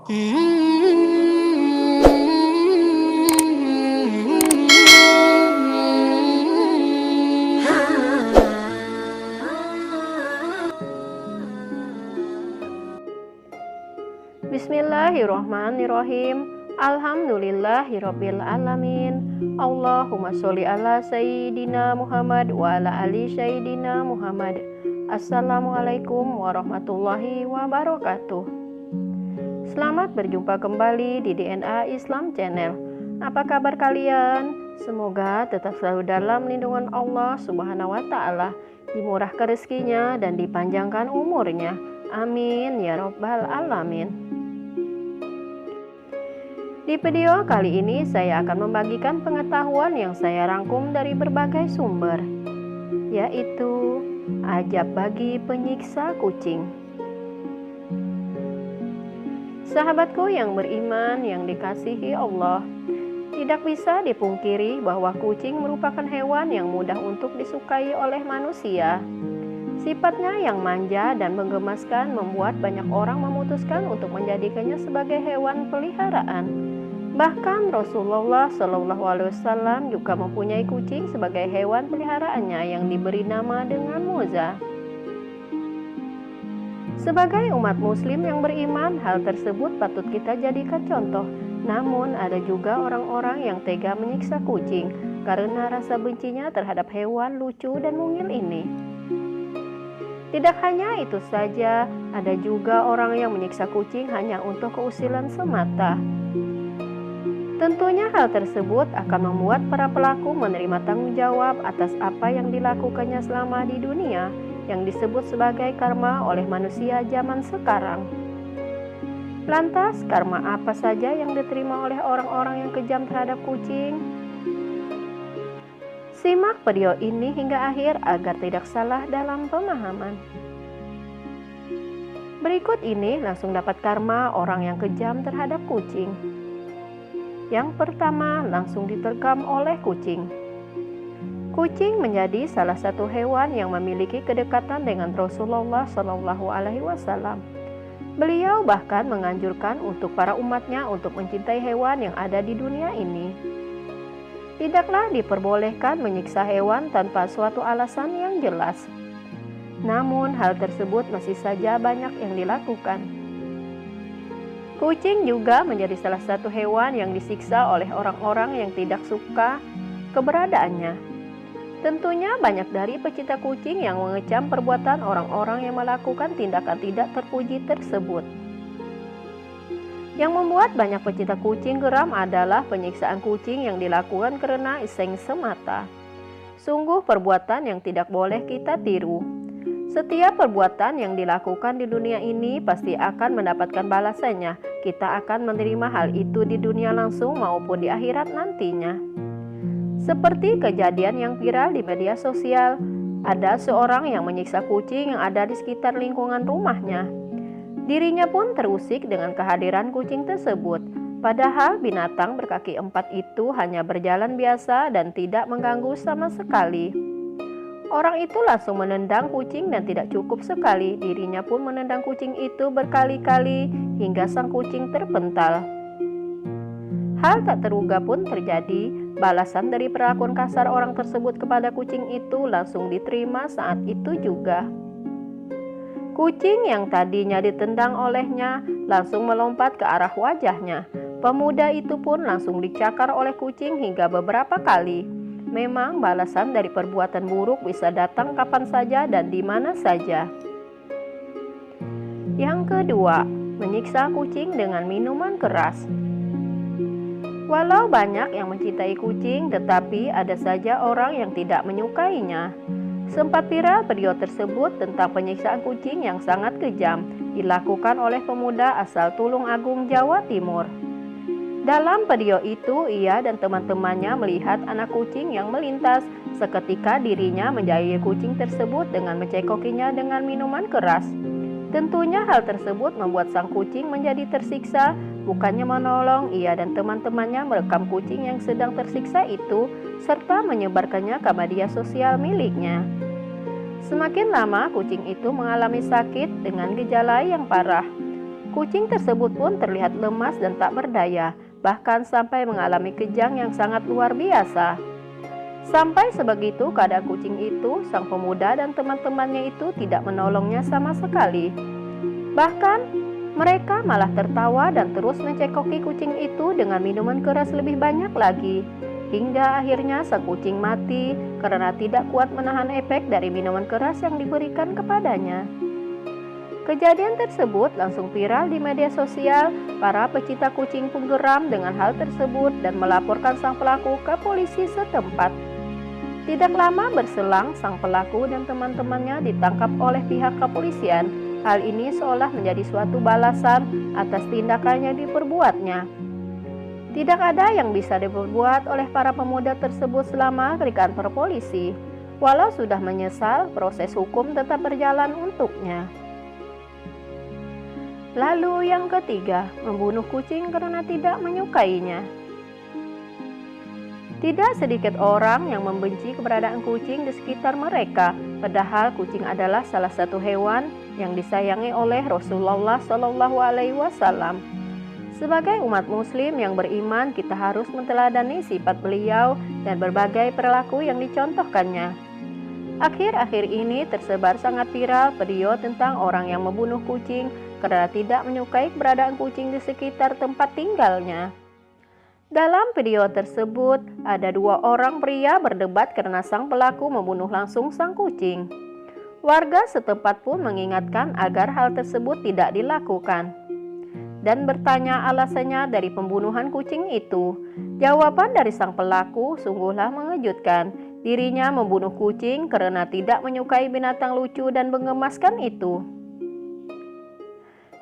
Bismillahirrohmanirrohim. Alhamdulillahirabbil alamin. Allahumma sholli ala sayyidina Muhammad wa ala ali sayyidina Muhammad. Assalamualaikum warahmatullahi wabarakatuh. Selamat berjumpa kembali di DNA Islam Channel. Apa kabar kalian? Semoga tetap selalu dalam lindungan Allah Subhanahu wa taala, dimurahkan rezekinya dan dipanjangkan umurnya. Amin ya rabbal alamin. Di video kali ini saya akan membagikan pengetahuan yang saya rangkum dari berbagai sumber, yaitu ajab bagi penyiksa kucing. Sahabatku yang beriman yang dikasihi Allah, tidak bisa dipungkiri bahwa kucing merupakan hewan yang mudah untuk disukai oleh manusia. Sifatnya yang manja dan menggemaskan membuat banyak orang memutuskan untuk menjadikannya sebagai hewan peliharaan. Bahkan Rasulullah SAW juga mempunyai kucing sebagai hewan peliharaannya yang diberi nama dengan Moza. Sebagai umat muslim yang beriman, hal tersebut patut kita jadikan contoh. Namun ada juga orang-orang yang tega menyiksa kucing karena rasa bencinya terhadap hewan lucu dan mungil ini. Tidak hanya itu saja, ada juga orang yang menyiksa kucing hanya untuk keusilan semata. Tentunya hal tersebut akan membuat para pelaku menerima tanggung jawab atas apa yang dilakukannya selama di dunia, yang disebut sebagai karma oleh manusia zaman sekarang. Lantas, karma apa saja yang diterima oleh orang-orang yang kejam terhadap kucing? Simak video ini hingga akhir agar tidak salah dalam pemahaman. Berikut ini langsung dapat karma orang yang kejam terhadap kucing. Yang pertama, langsung diterkam oleh kucing. Kucing menjadi salah satu hewan yang memiliki kedekatan dengan Rasulullah SAW. Beliau bahkan menganjurkan untuk para umatnya untuk mencintai hewan yang ada di dunia ini. Tidaklah diperbolehkan menyiksa hewan tanpa suatu alasan yang jelas. Namun hal tersebut masih saja banyak yang dilakukan. Kucing juga menjadi salah satu hewan yang disiksa oleh orang-orang yang tidak suka keberadaannya. Tentunya banyak dari pecinta kucing yang mengecam perbuatan orang-orang yang melakukan tindakan tidak terpuji tersebut. Yang membuat banyak pecinta kucing geram adalah penyiksaan kucing yang dilakukan karena iseng semata. Sungguh perbuatan yang tidak boleh kita tiru. Setiap perbuatan yang dilakukan di dunia ini pasti akan mendapatkan balasannya. Kita akan menerima hal itu di dunia langsung maupun di akhirat nantinya. Seperti kejadian yang viral di media sosial, ada seorang yang menyiksa kucing yang ada di sekitar lingkungan rumahnya. Dirinya pun terusik dengan kehadiran kucing tersebut. Padahal binatang berkaki 4 itu hanya berjalan biasa dan tidak mengganggu sama sekali. Orang itu langsung menendang kucing dan tidak cukup sekali, dirinya pun menendang kucing itu berkali-kali hingga sang kucing terpental. Hal tak terduga pun terjadi. Balasan dari perlakuan kasar orang tersebut kepada kucing itu langsung diterima saat itu juga. Kucing yang tadinya ditendang olehnya langsung melompat ke arah wajahnya. Pemuda itu pun langsung dicakar oleh kucing hingga beberapa kali. Memang balasan dari perbuatan buruk bisa datang kapan saja dan di mana saja. Yang kedua, menyiksa kucing dengan minuman keras. Walau banyak yang mencintai kucing, tetapi ada saja orang yang tidak menyukainya. Sempat viral video tersebut tentang penyiksaan kucing yang sangat kejam dilakukan oleh pemuda asal Tulung Agung, Jawa Timur. Dalam video itu, ia dan teman-temannya melihat anak kucing yang melintas. Seketika dirinya menjahili kucing tersebut dengan mencekokinya dengan minuman keras. Tentunya hal tersebut membuat sang kucing menjadi tersiksa. Bukannya menolong, ia dan teman-temannya merekam kucing yang sedang tersiksa itu serta menyebarkannya ke media sosial miliknya. Semakin lama kucing itu mengalami sakit dengan gejala yang parah. Kucing tersebut pun terlihat lemas dan tak berdaya, bahkan sampai mengalami kejang yang sangat luar biasa. Sampai sebegitu keadaan kucing itu, sang pemuda dan teman-temannya itu tidak menolongnya sama sekali. Bahkan, mereka malah tertawa dan terus mencekoki kucing itu dengan minuman keras lebih banyak lagi. Hingga akhirnya sang kucing mati karena tidak kuat menahan efek dari minuman keras yang diberikan kepadanya. Kejadian tersebut langsung viral di media sosial. Para pecinta kucing pun geram dengan hal tersebut dan melaporkan sang pelaku ke polisi setempat. Tidak lama berselang, sang pelaku dan teman-temannya ditangkap oleh pihak kepolisian. Hal ini seolah menjadi suatu balasan atas tindakannya diperbuatnya. Tidak ada yang bisa diperbuat oleh para pemuda tersebut selama di kantor polisi. Walau sudah menyesal, proses hukum tetap berjalan untuknya. Lalu yang ketiga, membunuh kucing karena tidak menyukainya. Tidak sedikit orang yang membenci keberadaan kucing di sekitar mereka, padahal kucing adalah salah satu hewan yang disayangi oleh Rasulullah SAW. Sebagai umat muslim yang beriman, kita harus meneladani sifat beliau dan berbagai perilaku yang dicontohkannya. Akhir-akhir ini tersebar sangat viral video tentang orang yang membunuh kucing karena tidak menyukai keberadaan kucing di sekitar tempat tinggalnya. Dalam video tersebut, ada dua orang pria berdebat karena sang pelaku membunuh langsung sang kucing. Warga setempat pun mengingatkan agar hal tersebut tidak dilakukan dan bertanya alasannya dari pembunuhan kucing itu. Jawaban dari sang pelaku sungguhlah mengejutkan. Dirinya membunuh kucing karena tidak menyukai binatang lucu dan mengemaskan itu.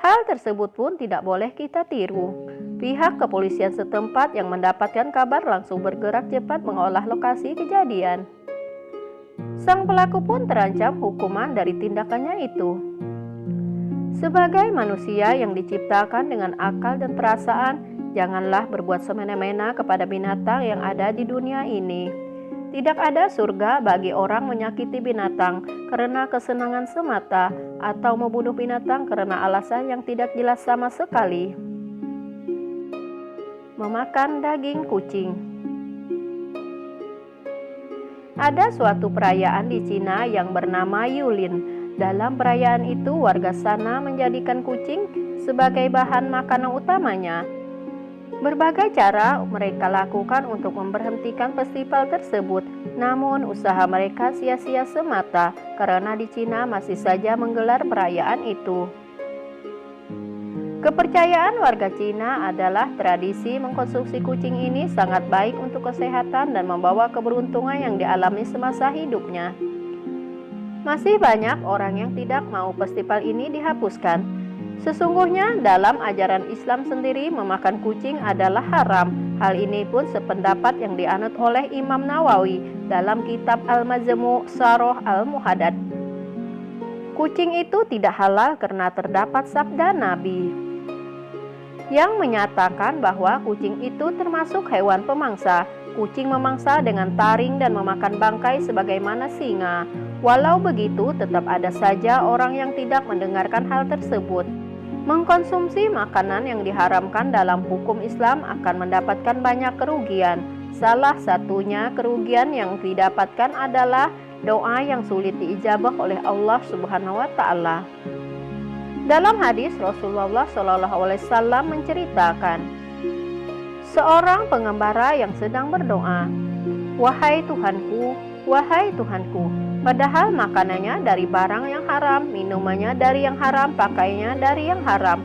Hal tersebut pun tidak boleh kita tiru. Pihak kepolisian setempat yang mendapatkan kabar langsung bergerak cepat mengolah lokasi kejadian. Sang pelaku pun terancam hukuman dari tindakannya itu. Sebagai manusia yang diciptakan dengan akal dan perasaan, janganlah berbuat semena-mena kepada binatang yang ada di dunia ini. Tidak ada surga bagi orang menyakiti binatang karena kesenangan semata atau membunuh binatang karena alasan yang tidak jelas sama sekali. Memakan daging kucing. Ada suatu perayaan di Cina yang bernama Yulin. Dalam perayaan itu, warga sana menjadikan kucing sebagai bahan makanan utamanya. Berbagai cara mereka lakukan untuk memberhentikan festival tersebut, namun usaha mereka sia-sia semata karena di Cina masih saja menggelar perayaan itu. Kepercayaan warga Cina adalah tradisi mengkonsumsi kucing ini sangat baik untuk kesehatan dan membawa keberuntungan yang dialami semasa hidupnya. Masih banyak orang yang tidak mau festival ini dihapuskan. Sesungguhnya dalam ajaran Islam sendiri memakan kucing adalah haram. Hal ini pun sependapat yang dianut oleh Imam Nawawi dalam kitab Al-Majmu' Syarah Al-Muhaddad. Kucing itu tidak halal karena terdapat sabda Nabi yang menyatakan bahwa kucing itu termasuk hewan pemangsa. Kucing memangsa dengan taring dan memakan bangkai sebagaimana singa. Walau begitu, tetap ada saja orang yang tidak mendengarkan hal tersebut. Mengkonsumsi makanan yang diharamkan dalam hukum Islam akan mendapatkan banyak kerugian. Salah satunya kerugian yang didapatkan adalah doa yang sulit diijabah oleh Allah Subhanahu wa Ta'ala. Dalam hadis, Rasulullah SAW menceritakan, seorang pengembara yang sedang berdoa, "Wahai Tuhanku, wahai Tuhanku," padahal makanannya dari barang yang haram, minumannya dari yang haram, pakaiannya dari yang haram,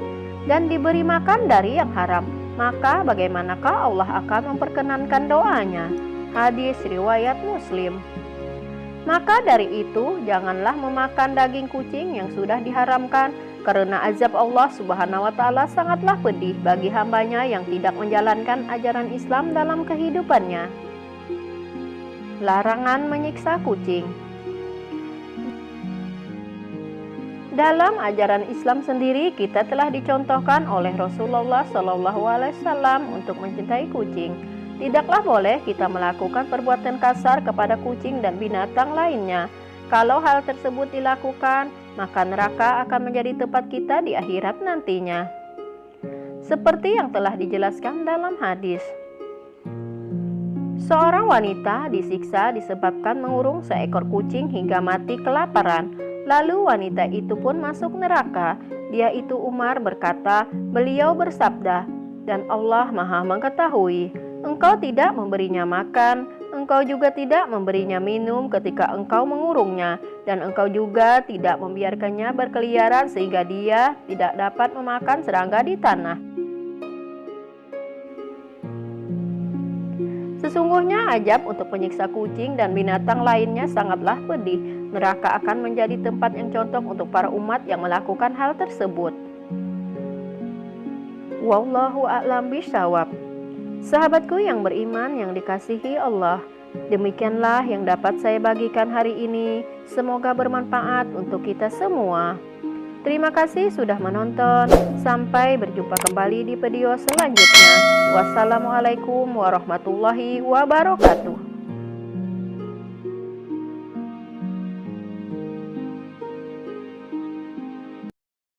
dan diberi makan dari yang haram. Maka bagaimanakah Allah akan memperkenankan doanya? Hadis riwayat Muslim. Maka dari itu, janganlah memakan daging kucing yang sudah diharamkan, karena azab Allah Subhanahu wa Ta'ala sangatlah pedih bagi hambanya yang tidak menjalankan ajaran Islam dalam kehidupannya. Larangan menyiksa kucing. Dalam ajaran Islam sendiri, kita telah dicontohkan oleh Rasulullah SAW untuk mencintai kucing. Tidaklah boleh kita melakukan perbuatan kasar kepada kucing dan binatang lainnya. Kalau hal tersebut dilakukan, maka neraka akan menjadi tempat kita di akhirat nantinya. seperti yang telah dijelaskan dalam hadis. Seorang wanita disiksa disebabkan mengurung seekor kucing hingga mati kelaparan. Lalu wanita itu pun masuk neraka. Dia itu Umar berkata, beliau bersabda, dan Allah Maha mengetahui, engkau tidak memberinya makan, engkau juga tidak memberinya minum ketika engkau mengurungnya, dan engkau juga tidak membiarkannya berkeliaran sehingga dia tidak dapat memakan serangga di tanah. Sesungguhnya azab untuk penyiksa kucing dan binatang lainnya sangatlah pedih. Neraka akan menjadi tempat yang contoh untuk para umat yang melakukan hal tersebut. Wallahu a'lam bishawab. Sahabatku yang beriman yang dikasihi Allah, demikianlah yang dapat saya bagikan hari ini. Semoga bermanfaat untuk kita semua. Terima kasih sudah menonton. Sampai berjumpa kembali di video selanjutnya. Wassalamualaikum warahmatullahi wabarakatuh.